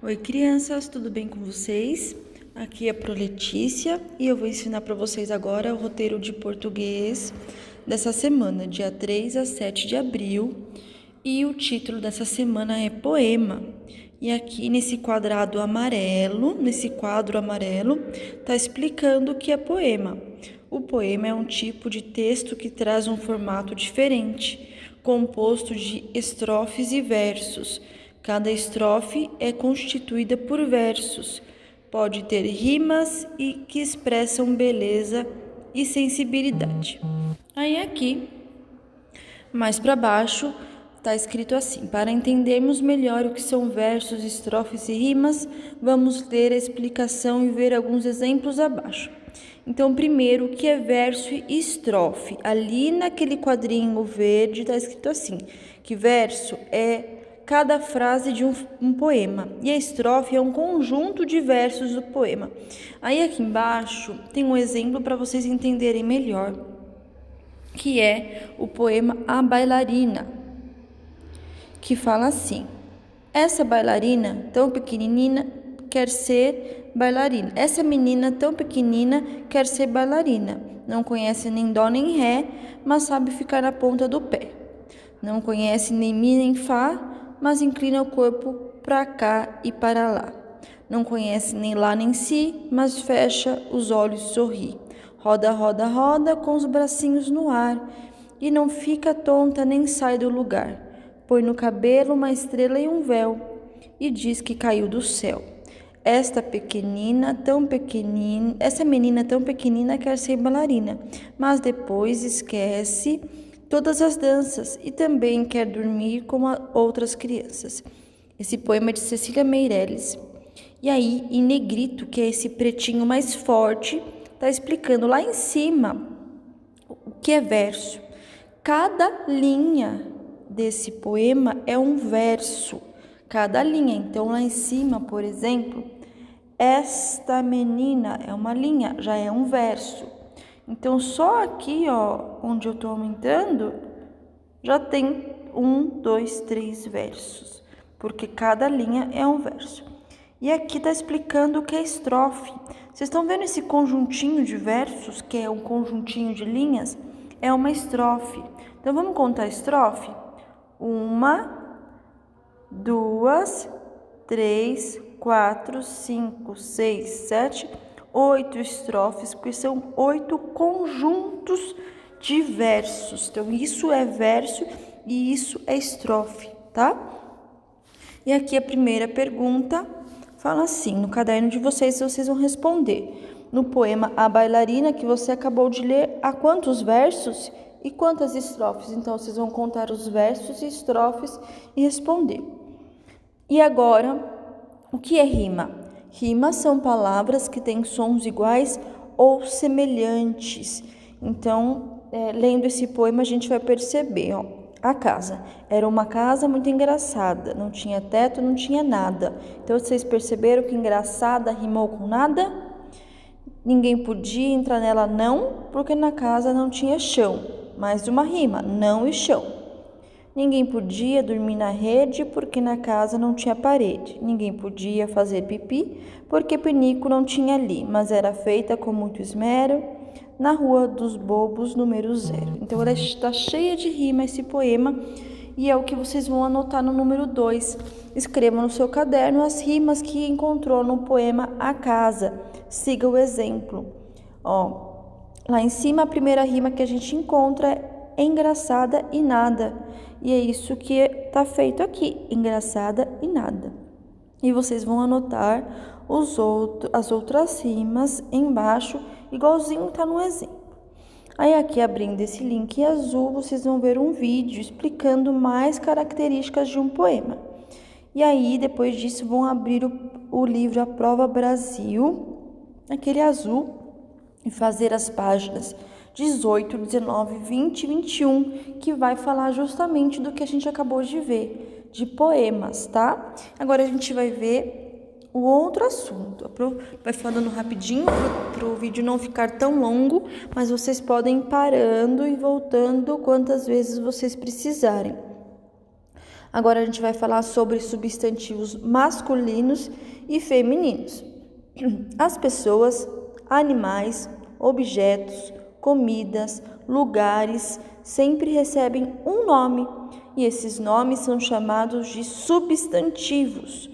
Oi, crianças, tudo bem com vocês? Aqui é a Pro Letícia e eu vou ensinar para vocês agora o roteiro de português dessa semana, dia 3 a 7 de abril. E o título dessa semana é Poema. E aqui nesse quadro amarelo, tá explicando o que é poema. O poema é um tipo de texto que traz um formato diferente, composto de estrofes e versos. Cada estrofe é constituída por versos. Pode ter rimas e que expressam beleza e sensibilidade. Aí aqui, mais para baixo, está escrito assim: para entendermos melhor o que são versos, estrofes e rimas, vamos ler a explicação e ver alguns exemplos abaixo. Então, primeiro, o que é verso e estrofe? Ali naquele quadrinho verde está escrito assim, que verso é cada frase de um poema, e a estrofe é um conjunto de versos do poema. Aí aqui embaixo tem um exemplo para vocês entenderem melhor, que é o poema A Bailarina, que fala assim: essa bailarina tão pequenina quer ser bailarina. Essa menina tão pequenina quer ser bailarina. Não conhece nem dó nem ré, mas sabe ficar na ponta do pé. Não conhece nem mi nem fá, mas inclina o corpo para cá e para lá. Não conhece nem lá nem si, mas fecha os olhos e sorri. Roda, roda, roda com os bracinhos no ar e não fica tonta nem sai do lugar. Põe no cabelo uma estrela e um véu e diz que caiu do céu. Essa menina tão pequenina quer ser bailarina, mas depois esquece todas as danças e também quer dormir como outras crianças. Esse poema é de Cecília Meirelles. E aí, em negrito, que é esse pretinho mais forte, está explicando lá em cima o que é verso. Cada linha desse poema é um verso. Cada linha. Então, lá em cima, por exemplo, esta menina é uma linha, já é um verso. Então, só aqui, ó, onde eu estou aumentando, já tem 1, 2, 3 versos, porque cada linha é um verso. E aqui está explicando o que é estrofe. Vocês estão vendo esse conjuntinho de versos, que é um conjuntinho de linhas? É uma estrofe. Então, vamos contar a estrofe? 1, 2, 3, 4, 5, 6, 7, 8 estrofes, porque são 8 conjuntos de versos. Então, isso é verso e isso é estrofe, tá? E aqui a primeira pergunta fala assim, no caderno de vocês vão responder. No poema A Bailarina, que você acabou de ler, há quantos versos e quantas estrofes? Então, vocês vão contar os versos e estrofes e responder. E agora, o que é rima? Rimas são palavras que têm sons iguais ou semelhantes. Então, lendo esse poema, a gente vai perceber, ó. A casa era uma casa muito engraçada, não tinha teto, não tinha nada. Então, vocês perceberam que engraçada rimou com nada? Ninguém podia entrar nela não, porque na casa não tinha chão. Mais uma rima, não e chão. Ninguém podia dormir na rede, porque na casa não tinha parede. Ninguém podia fazer pipi, porque pinico não tinha ali, mas era feita com muito esmero, na Rua dos Bobos, número 0. Então, ela está cheia de rima, esse poema, e é o que vocês vão anotar no número 2. Escreva no seu caderno as rimas que encontrou no poema A Casa. Siga o exemplo. Ó, lá em cima, a primeira rima que a gente encontra é engraçada e nada. E é isso que está feito aqui, engraçada e nada. E vocês vão anotar as outras rimas embaixo, igualzinho está no exemplo. Aí aqui, abrindo esse link em azul, vocês vão ver um vídeo explicando mais características de um poema. E aí, depois disso, vão abrir o livro A Prova Brasil, aquele azul, e fazer as páginas 18, 19, 20 e 21, que vai falar justamente do que a gente acabou de ver, de poemas, tá? Agora a gente vai ver o outro assunto. Vai falando rapidinho para o vídeo não ficar tão longo, mas vocês podem ir parando e voltando quantas vezes vocês precisarem. Agora a gente vai falar sobre substantivos masculinos e femininos. As pessoas, animais, objetos, comidas, lugares sempre recebem um nome e esses nomes são chamados de substantivos.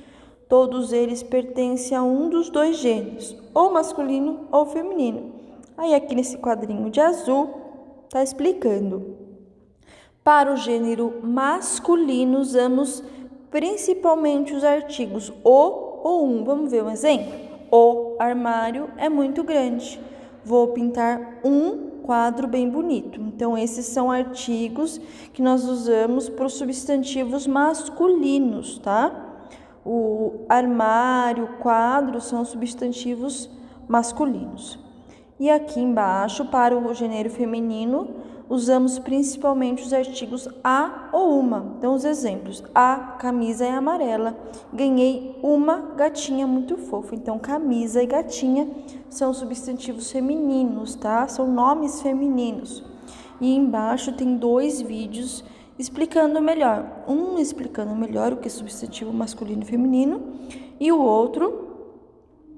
Todos eles pertencem a um dos dois gêneros, ou masculino ou feminino. Aí aqui nesse quadrinho de azul está explicando. Para o gênero masculino usamos principalmente os artigos o ou um. Vamos ver um exemplo? O armário é muito grande. Vou pintar um quadro bem bonito. Então, esses são artigos que nós usamos para os substantivos masculinos, tá? O armário, o quadro são substantivos masculinos. E aqui embaixo, para o gênero feminino, usamos principalmente os artigos a ou uma. Então, os exemplos. A camisa é amarela. Ganhei uma gatinha muito fofa. Então, camisa e gatinha são substantivos femininos, tá? São nomes femininos. E embaixo tem 2 vídeos explicando melhor. Um explicando melhor o que é substantivo masculino e feminino. E o outro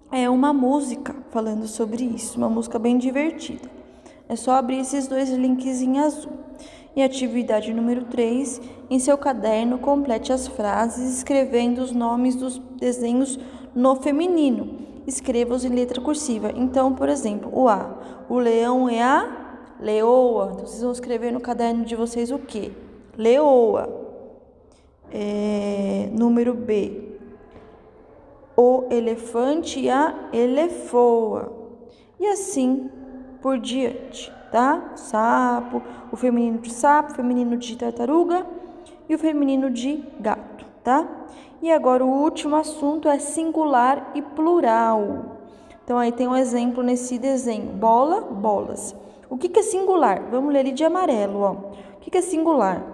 é uma música falando sobre isso. Uma música bem divertida. É só abrir esses 2 links em azul. E atividade número 3, em seu caderno, complete as frases escrevendo os nomes dos desenhos no feminino. Escreva-os em letra cursiva. Então, por exemplo, o A. O leão é a leoa. Então, vocês vão escrever no caderno de vocês o quê? Leoa. Número B. O elefante e a elefoa. E assim por diante, tá? Sapo, o feminino de sapo, o feminino de tartaruga e o feminino de gato, tá? E agora o último assunto é singular e plural. Então aí tem um exemplo nesse desenho, bola, bolas. O que é singular? Vamos ler ali de amarelo, ó. O que é singular?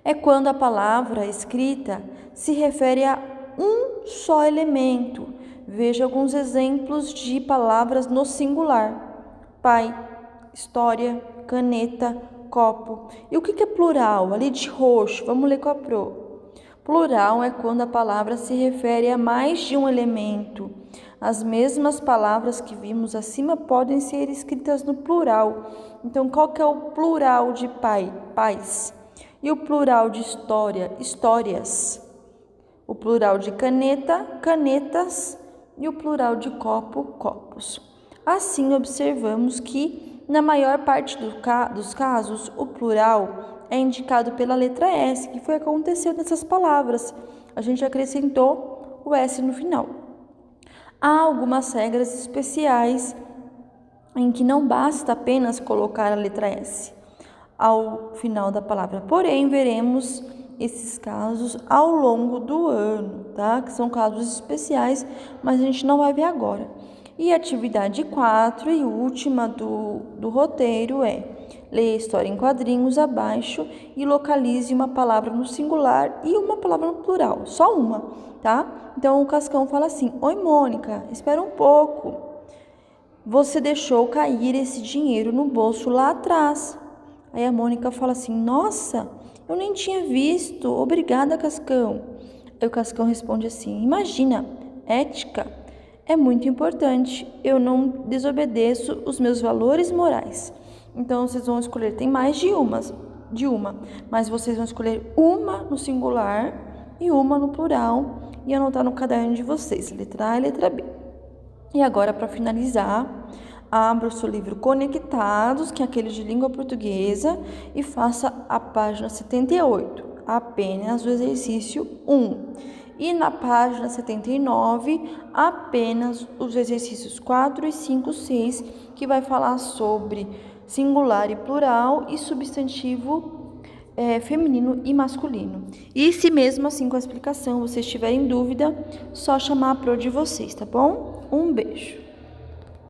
É quando a palavra escrita se refere a um só elemento. Veja alguns exemplos de palavras no singular. Pai, história, caneta, copo. E o que é plural? Ali de roxo, vamos ler com a Pro. Plural é quando a palavra se refere a mais de um elemento. As mesmas palavras que vimos acima podem ser escritas no plural. Então, qual que é o plural de pai? Pais. E o plural de história? Histórias. O plural de caneta? Canetas. E o plural de copo? Copos. Assim, observamos que, na maior parte dos casos, o plural é indicado pela letra S, que foi o que aconteceu nessas palavras. A gente acrescentou o S no final. Há algumas regras especiais em que não basta apenas colocar a letra S ao final da palavra. Porém, veremos esses casos ao longo do ano, tá? Que são casos especiais, mas a gente não vai ver agora. E a atividade 4 e última do roteiro é: leia a história em quadrinhos abaixo e localize uma palavra no singular e uma palavra no plural, só uma, tá? Então o Cascão fala assim: oi, Mônica, espera um pouco. Você deixou cair esse dinheiro no bolso lá atrás. Aí a Mônica fala assim: nossa, eu nem tinha visto, obrigada, Cascão. Aí o Cascão responde assim: imagina, ética é muito importante, eu não desobedeço os meus valores morais. Então, vocês vão escolher, tem mais de uma, mas vocês vão escolher uma no singular e uma no plural e anotar no caderno de vocês, letra A e letra B. E agora, para finalizar, abra o seu livro Conectados, que é aquele de língua portuguesa, e faça a página 78, apenas o exercício 1. E na página 79, apenas os exercícios 4 e 5, 6, que vai falar sobre singular e plural e substantivo feminino e masculino. E se mesmo assim com a explicação vocês tiverem dúvida, só chamar a Pro de vocês, tá bom? Um beijo!